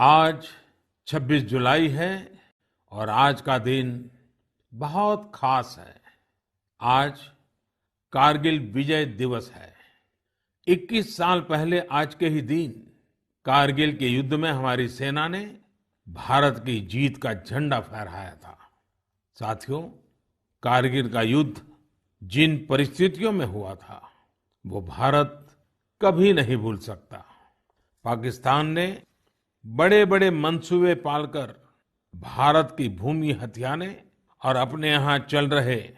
आज 26 जुलाई है और आज का दिन बहुत खास है। आज कारगिल विजय दिवस है। 21 साल पहले आज के ही दिन कारगिल के युद्ध में हमारी सेना ने भारत की जीत का झंडा फहराया था। साथियों, कारगिल का युद्ध जिन परिस्थितियों में हुआ था वो भारत कभी नहीं भूल सकता। पाकिस्तान ने बड़े बड़े मंसूबे पालकर भारत की भूमि हथियाने और अपने यहाँ चल रहे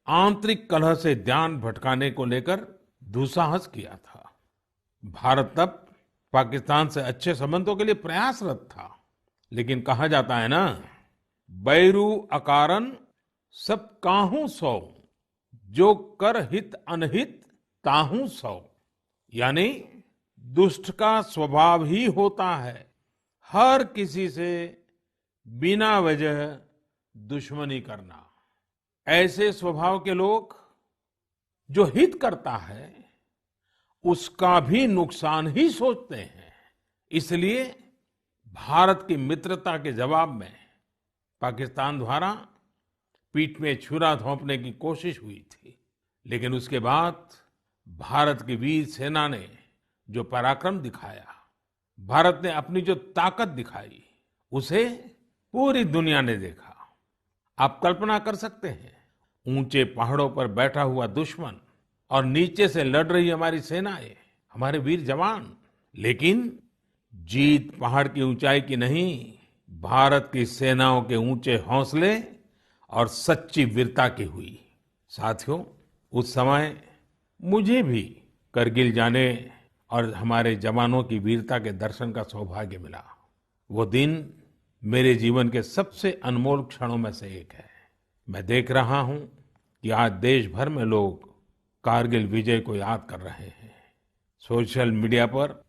आंतरिक कलह से ध्यान भटकाने को लेकर दुस्साहस किया था। भारत तब पाकिस्तान से अच्छे संबंधों के लिए प्रयासरत था, लेकिन कहा जाता है ना, बैरू अकारन सब काहू सौ, जो कर हित अनहित ताहू सौ। यानी दुष्ट का स्वभाव ही होता है हर किसी से बिना वजह दुश्मनी करना। ऐसे स्वभाव के लोग जो हित करता है उसका भी नुकसान ही सोचते हैं। इसलिए भारत की मित्रता के जवाब में पाकिस्तान द्वारा पीठ में छुरा घोंपने की कोशिश हुई थी, लेकिन उसके बाद भारत की वीर सेना ने जो पराक्रम दिखाया, भारत ने अपनी जो ताकत दिखाई, उसे पूरी दुनिया ने देखा। आप कल्पना कर सकते हैं, ऊंचे पहाड़ों पर बैठा हुआ दुश्मन और नीचे से लड़ रही हमारी सेनाएं, हमारे वीर जवान। लेकिन जीत पहाड़ की ऊंचाई की नहीं, भारत की सेनाओं के ऊंचे हौसले और सच्ची वीरता की हुई। साथियों, उस समय मुझे भी करगिल जाने और हमारे जवानों की वीरता के दर्शन का सौभाग्य मिला। वो दिन मेरे जीवन के सबसे अनमोल क्षणों में से एक है। मैं देख रहा हूं कि आज देश भर में लोग कारगिल विजय को याद कर रहे हैं। सोशल मीडिया पर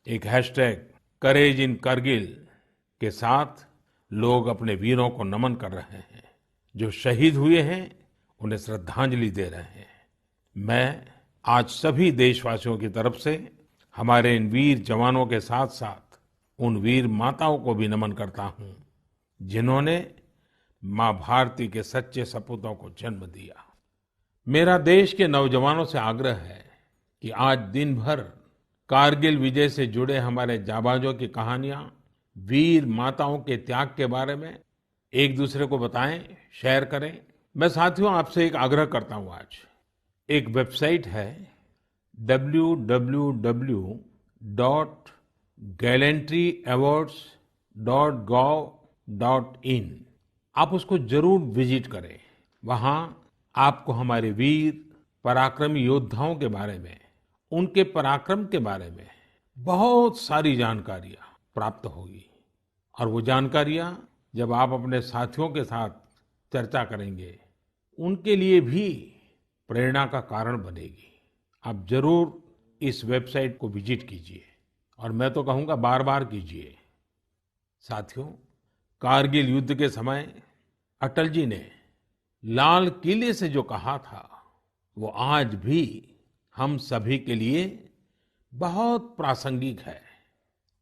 एक हैशटैग करेज इन करगिल के साथ लोग अपने वीरों को नमन कर रहे हैं। जो शहीद हुए हैं उन्हें श्रद्धांजलि दे रहे हैं। मैं आज सभी देशवासियों की तरफ से हमारे इन वीर जवानों के साथ साथ उन वीर माताओं को भी नमन करता हूं जिन्होंने मां भारती के सच्चे सपूतों को जन्म दिया। मेरा देश के नौजवानों से आग्रह है कि आज दिन भर कारगिल विजय से जुड़े हमारे जाबाजों की कहानियां, वीर माताओं के त्याग के बारे में एक दूसरे को बताएं, शेयर करें। मैं साथियों आपसे एक आग्रह करता हूं। आज एक वेबसाइट है www.gallantryawards.gov.in। आप उसको जरूर विजिट करें। वहां आपको हमारे वीर पराक्रमी योद्धाओं के बारे में, उनके पराक्रम के बारे में बहुत सारी जानकारियां प्राप्त होगी। और वो जानकारियां जब आप अपने साथियों के साथ चर्चा करेंगे, उनके लिए भी प्रेरणा का कारण बनेगी। आप जरूर इस वेबसाइट को विजिट कीजिए और मैं तो कहूंगा बार बार कीजिए। साथियों, कारगिल युद्ध के समय अटल जी ने लाल किले से जो कहा था वो आज भी हम सभी के लिए बहुत प्रासंगिक है।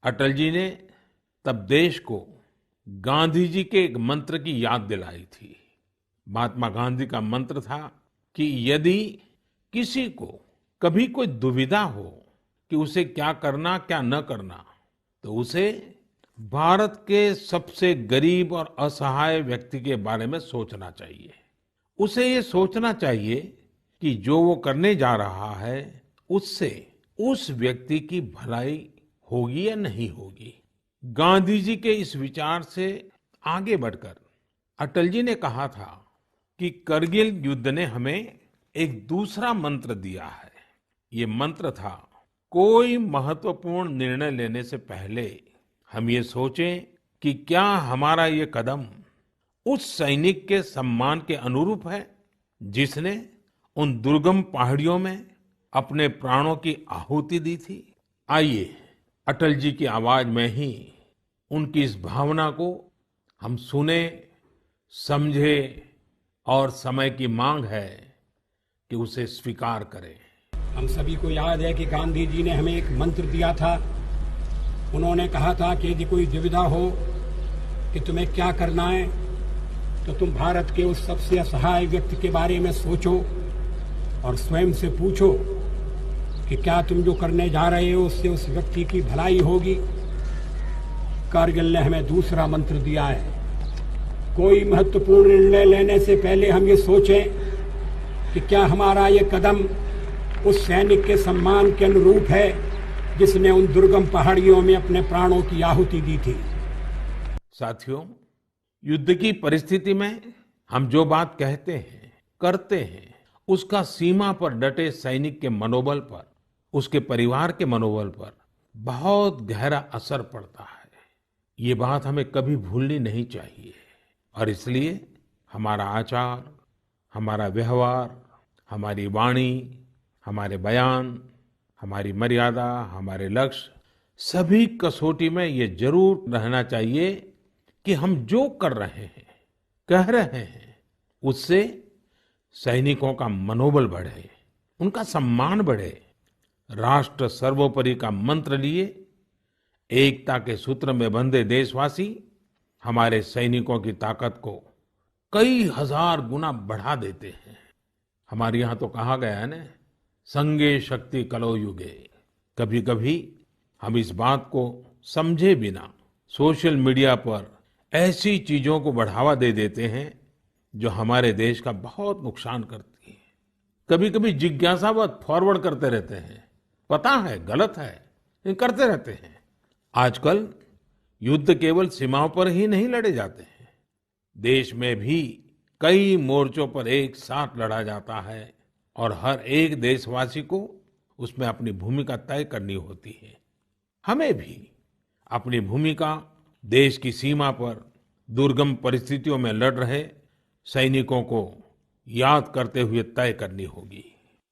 अटल जी ने तब देश को गांधी जी के एक मंत्र की याद दिलाई थी। महात्मा गांधी का मंत्र था कि यदि किसी को कभी कोई दुविधा हो कि उसे क्या करना क्या न करना, तो उसे भारत के सबसे गरीब और असहाय व्यक्ति के बारे में सोचना चाहिए। उसे ये सोचना चाहिए कि जो वो करने जा रहा है उससे उस व्यक्ति की भलाई होगी या नहीं होगी। गांधी जी के इस विचार से आगे बढ़कर अटल जी ने कहा था कि करगिल युद्ध ने हमें एक दूसरा मंत्र दिया है। ये मंत्र था, कोई महत्वपूर्ण निर्णय लेने से पहले हम ये सोचें कि क्या हमारा ये कदम उस सैनिक के सम्मान के अनुरूप है जिसने उन दुर्गम पहाड़ियों में अपने प्राणों की आहुति दी थी। आइए अटल जी की आवाज में ही उनकी इस भावना को हम सुने, समझे और समय की मांग है कि उसे स्वीकार करें। हम सभी को याद है कि गांधी जी ने हमें एक मंत्र दिया था उन्होंने कहा था कि यदि कोई दुविधा हो कि तुम्हें क्या करना है तो तुम भारत के उस सबसे असहाय व्यक्ति के बारे में सोचो और स्वयं से पूछो कि क्या तुम जो करने जा रहे हो उससे उस व्यक्ति की भलाई होगी। कारगिल ने हमें दूसरा मंत्र दिया है, कोई महत्वपूर्ण निर्णय लेने से पहले हम ये सोचें कि क्या हमारा ये कदम उस सैनिक के सम्मान के अनुरूप है जिसने उन दुर्गम पहाड़ियों में अपने प्राणों की आहुति दी थी। साथियों, युद्ध की परिस्थिति में हम जो बात कहते हैं, करते हैं, उसका सीमा पर डटे सैनिक के मनोबल पर, उसके परिवार के मनोबल पर बहुत गहरा असर पड़ता है। ये बात हमें कभी भूलनी नहीं चाहिए और इसलिए हमारा आचार, हमारा व्यवहार, हमारी वाणी, हमारे बयान, हमारी मर्यादा, हमारे लक्ष्य, सभी कसौटी में ये जरूर रहना चाहिए कि हम जो कर रहे हैं, कह रहे हैं, उससे सैनिकों का मनोबल बढ़े, उनका सम्मान बढ़े। राष्ट्र सर्वोपरि का मंत्र लिए एकता के सूत्र में बंधे देशवासी हमारे सैनिकों की ताकत को कई हजार गुना बढ़ा देते हैं। हमारे यहाँ तो कहा गया है ना, संगे शक्ति कलौ युगे। कभी कभी हम इस बात को समझे बिना सोशल मीडिया पर ऐसी चीजों को बढ़ावा दे देते हैं जो हमारे देश का बहुत नुकसान करती है। कभी कभी जिज्ञासावत फॉरवर्ड करते रहते हैं, पता है गलत है लेकिन करते रहते हैं। आजकल युद्ध केवल सीमाओं पर ही नहीं लड़े जाते हैं, देश में भी कई मोर्चों पर एक साथ लड़ा जाता है और हर एक देशवासी को उसमें अपनी भूमिका तय करनी होती है। हमें भी अपनी भूमिका देश की सीमा पर दुर्गम परिस्थितियों में लड़ रहे सैनिकों को याद करते हुए तय करनी होगी।